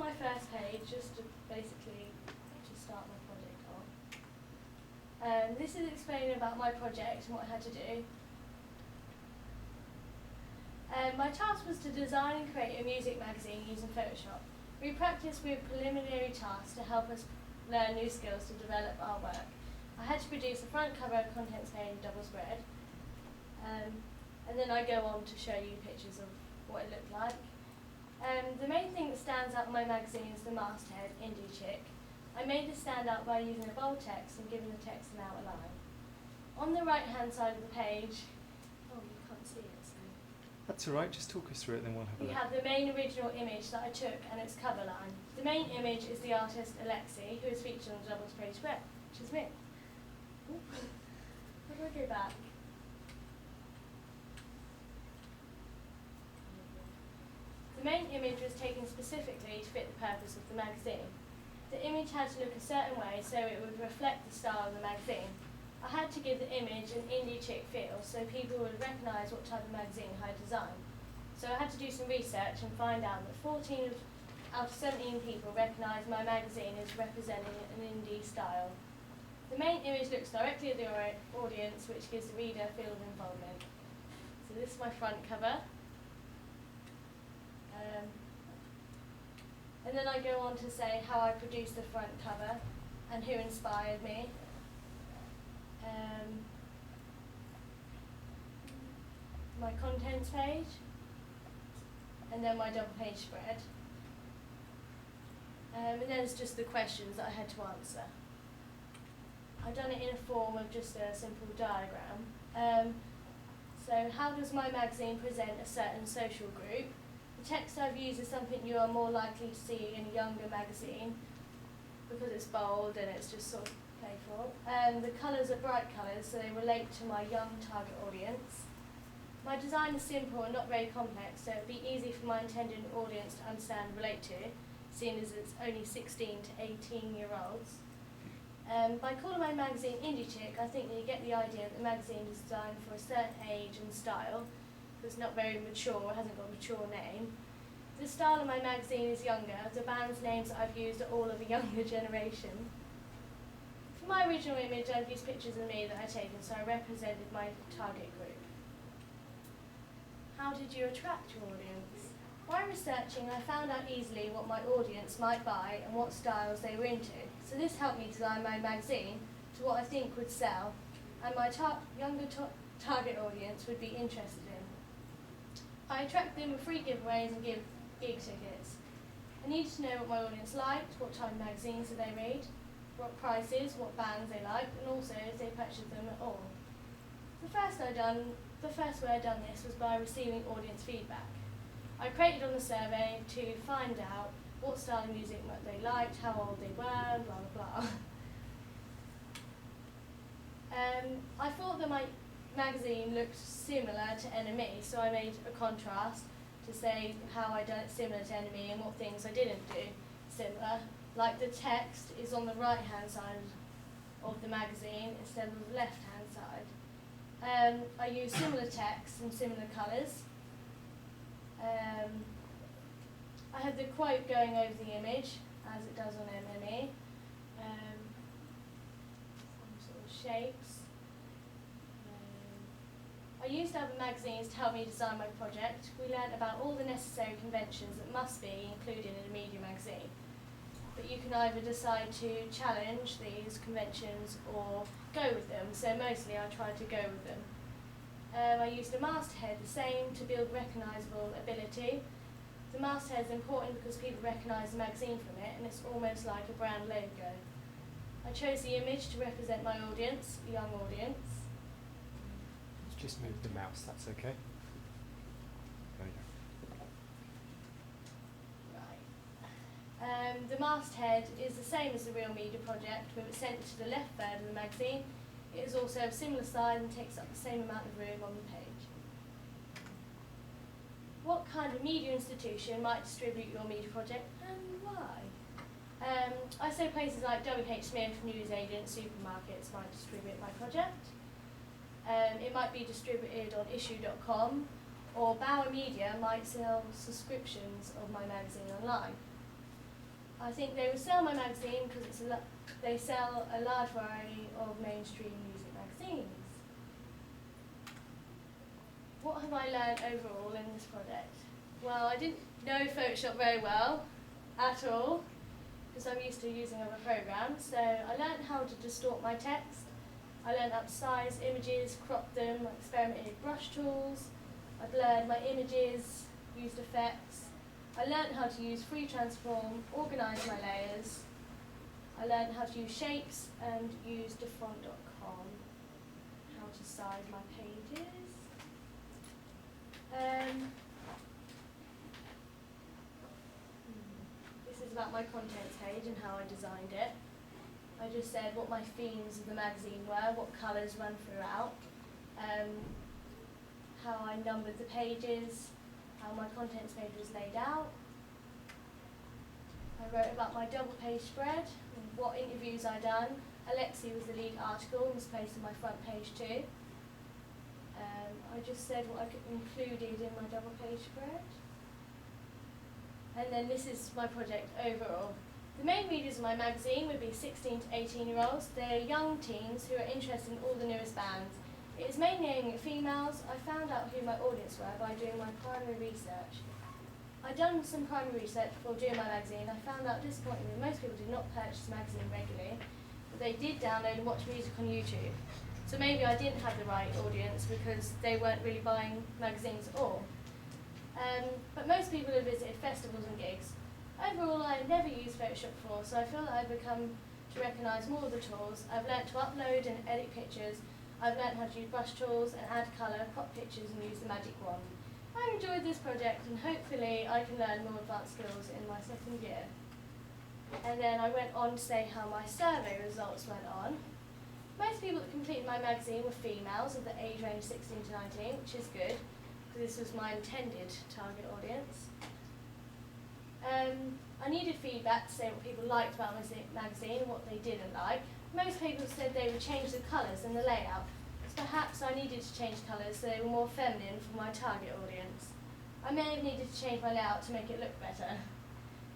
my first page, just to basically to start my project on. This is explaining about my project and what I had to do. My task was to design and create a music magazine using Photoshop. We practiced with preliminary tasks to help us learn new skills to develop our work. I had to produce a front cover, contents page, double spread, and then I go on to show you pictures of what it looked like. The main thing that stands out in my magazine is the masthead, Indie Chick. I made this stand out by using a bold text and giving the text an outline. On the right hand side of the page, oh you can't see it, so. That's all right, just talk us through it, then we'll have a We look. have the main original image that I took and its cover line. The main image is the artist Alexi, who is featured on the double page spread, which is me. Ooh. How do I go back? The main image was taken specifically to fit the purpose of the magazine. The image had to look a certain way so it would reflect the style of the magazine. I had to give the image an indie chick feel so people would recognise what type of magazine I designed. So I had to do some research and find out that 14 out of 17 people recognised my magazine as representing an indie style. The main image looks directly at the audience, which gives the reader a feel of involvement. So this is my front cover. And then I go on to say how I produced the front cover and who inspired me. My contents page, and then my double page spread. And then it's just the questions that I had to answer. I've done it in a form of just a simple diagram. So how does my magazine present a certain social group? The text I've used is something you are more likely to see in a younger magazine because it's bold and it's just sort of playful. The colours are bright colours, so they relate to my young target audience. My design is simple and not very complex, so it would be easy for my intended audience to understand and relate to, seeing as it's only 16 to 18-year-olds. By calling my magazine Indie Chick, I think that you get the idea that the magazine is designed for a certain age and style. It's not very mature, it hasn't got a mature name. The style of my magazine is younger. The band's names that I've used are all of a younger generation. For my original image, I've used pictures of me that I'd taken, so I represented my target group. How did you attract your audience? While researching, I found out easily what my audience might buy and what styles they were into. So this helped me design my magazine to what I think would sell and my younger target audience would be interested in. I attract them with free giveaways and give gig tickets. I needed to know what my audience liked, what type of magazines did they read, what prices, what bands they liked, and also if they purchased them at all. The first way I done this was by receiving audience feedback. I created on the survey to find out what style of music they liked, how old they were, blah blah blah. I thought that my magazine looked similar to NME, so I made a contrast to say how I done it similar to NME and what things I didn't do similar. Like the text is on the right hand side of the magazine instead of the left hand side. I use similar text and similar colours. I have the quote going over the image as it does on NME. Some sort of shapes. I used other magazines to help me design my project. We learnt about all the necessary conventions that must be included in a media magazine. But you can either decide to challenge these conventions or go with them, so mostly I tried to go with them. I used a masthead, the same, to build recognisable ability. The masthead is important because people recognise the magazine from it and it's almost like a brand logo. I chose the image to represent my audience, a young audience. Just move the mouse, that's okay. There you go. Right. The masthead is the same as the Real Media project, but it's centred to the left third of the magazine. It is also of similar size and takes up the same amount of room on the page. What kind of media institution might distribute your media project and why? I say places like WH Smith, newsagents, supermarkets might distribute my project. It might be distributed on issue.com, or Bauer Media might sell subscriptions of my magazine online. I think they would sell my magazine because they sell a large variety of mainstream music magazines. What have I learned overall in this project? Well, I didn't know Photoshop very well at all because I'm used to using other programs. So I learned how to distort my text. I learned how to size images, crop them, I experimented with brush tools. I blurred my images, used effects. I learned how to use free transform, organise my layers. I learned how to use shapes and use defont.com, how to size my pages. This is about my contents page and how I designed it. I just said what my themes of the magazine were, what colours run throughout, how I numbered the pages, how my contents page was laid out. I wrote about my double page spread, and what interviews I'd done. Alexi was the lead article and was placed on my front page too. I just said what I included in my double page spread. And then this is my project overall. The main readers of my magazine would be 16 to 18-year-olds. They're young teens who are interested in all the newest bands. It is mainly aiming at females. I found out who my audience were by doing my primary research. I'd done some primary research before doing my magazine. I found out disappointingly most people did not purchase the magazine regularly, but they did download and watch music on YouTube. So maybe I didn't have the right audience because they weren't really buying magazines at all. But most people have visited festivals and gigs. Overall, I never used Photoshop before, so I feel that I've become to recognise more of the tools. I've learnt to upload and edit pictures. I've learnt how to use brush tools and add colour, crop pictures and use the magic wand. I enjoyed this project and hopefully I can learn more advanced skills in my second year. And then I went on to say how my survey results went on. Most people that completed my magazine were females of the age range 16 to 19, which is good, because this was my intended target audience. I needed feedback to say what people liked about my magazine and what they didn't like. Most people said they would change the colours and the layout, so perhaps I needed to change colours so they were more feminine for my target audience. I may have needed to change my layout to make it look better.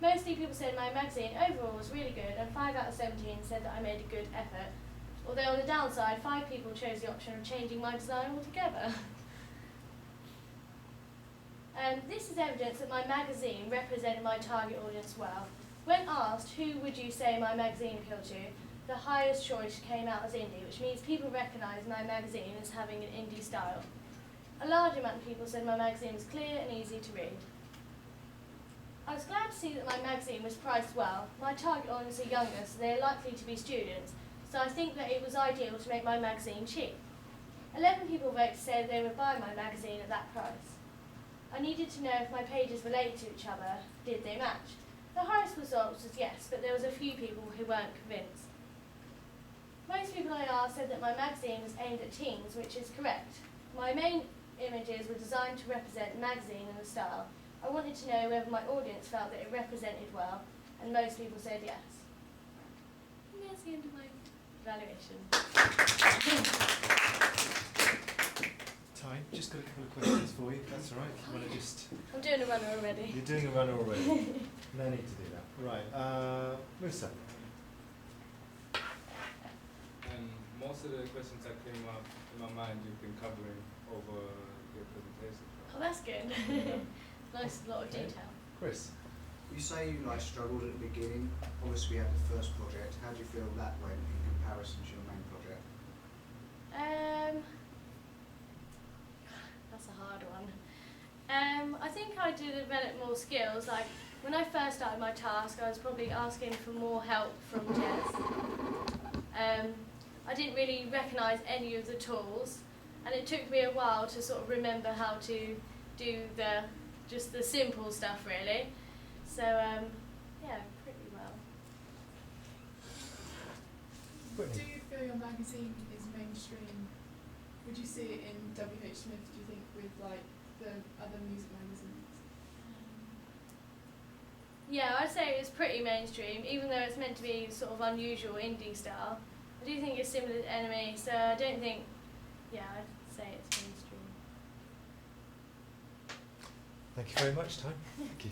Mostly people said my magazine overall was really good, and 5 out of 17 said that I made a good effort. Although on the downside, 5 people chose the option of changing my design altogether. This is evidence that my magazine represented my target audience well. When asked who would you say my magazine appealed to, the highest choice came out as indie, which means people recognise my magazine as having an indie style. A large amount of people said my magazine was clear and easy to read. I was glad to see that my magazine was priced well. My target audience are younger, so they are likely to be students, so I think that it was ideal to make my magazine cheap. 11 people voted to say they would buy my magazine at that price. I needed to know if my pages related to each other. Did they match? The highest result was yes, but there was a few people who weren't convinced. Most people I asked said that my magazine was aimed at teens, which is correct. My main images were designed to represent the magazine and the style. I wanted to know whether my audience felt that it represented well, and most people said yes. And that's the end of my evaluation. Tyne, just got a couple of questions for you, if that's all right. If you want to just... I'm doing a runner already. You're doing a runner already. No need to do that. Right, Musa. Most of the questions that came up in my mind you've been covering over your presentation. Oh, that's good. Nice, lot of detail. Chris. You say you struggled at the beginning. Obviously, we had the first project. How do you feel that went in comparison to your main project? That's a hard one. I think I did develop more skills. Like when I first started my task, I was probably asking for more help from Jess. I didn't really recognise any of the tools, and it took me a while to sort of remember how to do just the simple stuff really. So yeah, pretty well. Do you feel your magazine is mainstream? Would you see it in WH Smith, do you think, with like the other music magazines? Yeah, I'd say it's pretty mainstream, even though it's meant to be sort of unusual indie style. I do think it's similar to Enemy, so I don't think, yeah, I'd say it's mainstream. Thank you very much, Tyne. Thank you.